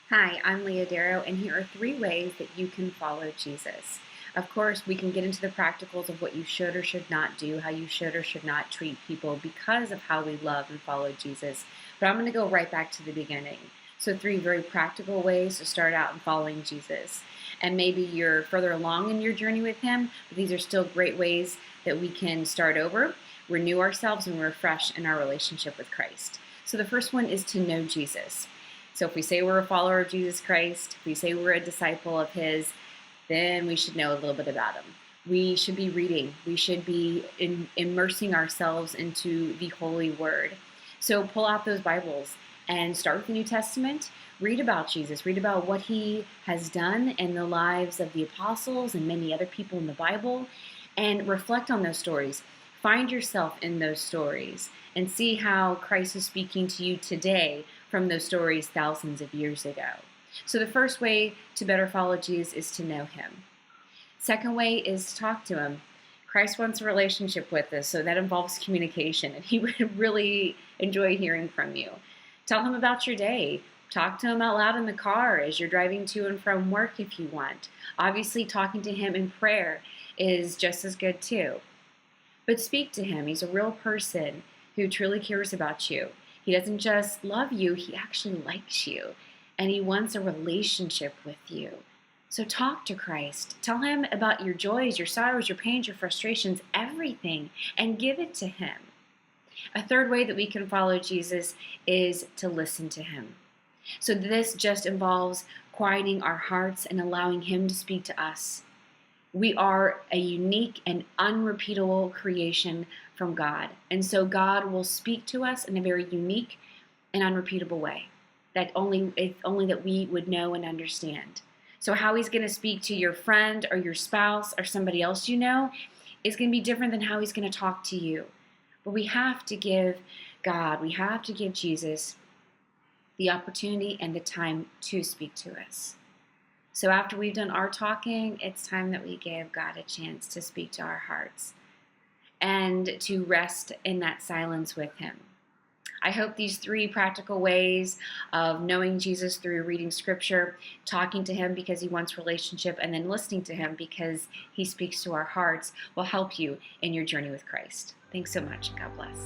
Hi, I'm Leah Darrow, and here are 3 ways that you can follow Jesus. Of course, we can get into the practicals of what you should or should not do, how you should or should not treat people because of how we love and follow Jesus. But I'm going to go right back to the beginning. So, 3 very practical ways to start out in following Jesus. And maybe you're further along in your journey with Him, but these are still great ways that we can start over, renew ourselves, and refresh in our relationship with Christ. So, the first one is to know Jesus. So if we say we're a follower of Jesus Christ, if we say we're a disciple of His, then we should know a little bit about Him. We should be reading. We should be immersing ourselves into the Holy Word. So pull out those Bibles and start with the New Testament. Read about Jesus. Read about what He has done in the lives of the apostles and many other people in the Bible, and reflect on those stories. Find yourself in those stories and see how Christ is speaking to you today from those stories thousands of years ago. So the first way to better follow Jesus is to know Him. Second way is to talk to Him. Christ wants a relationship with us, so that involves communication, and He would really enjoy hearing from you. Tell Him about your day. Talk to Him out loud in the car as you're driving to and from work if you want. Obviously, talking to Him in prayer is just as good too. But speak to Him. He's a real person who truly cares about you. He doesn't just love you, He actually likes you, and He wants a relationship with you. So talk to Christ. Tell Him about your joys, your sorrows, your pains, your frustrations, everything, and give it to Him. A third way that we can follow Jesus is to listen to Him. So this just involves quieting our hearts and allowing Him to speak to us. We are a unique and unrepeatable creation from God. And so God will speak to us in a very unique and unrepeatable way that only that we would know and understand. So how He's going to speak to your friend or your spouse or somebody else you know is going to be different than how He's going to talk to you. But we have to give Jesus the opportunity and the time to speak to us. So after we've done our talking, it's time that we give God a chance to speak to our hearts and to rest in that silence with Him. I hope these 3 practical ways of knowing Jesus through reading Scripture, talking to Him because He wants relationship, and then listening to Him because He speaks to our hearts will help you in your journey with Christ. Thanks so much. God bless.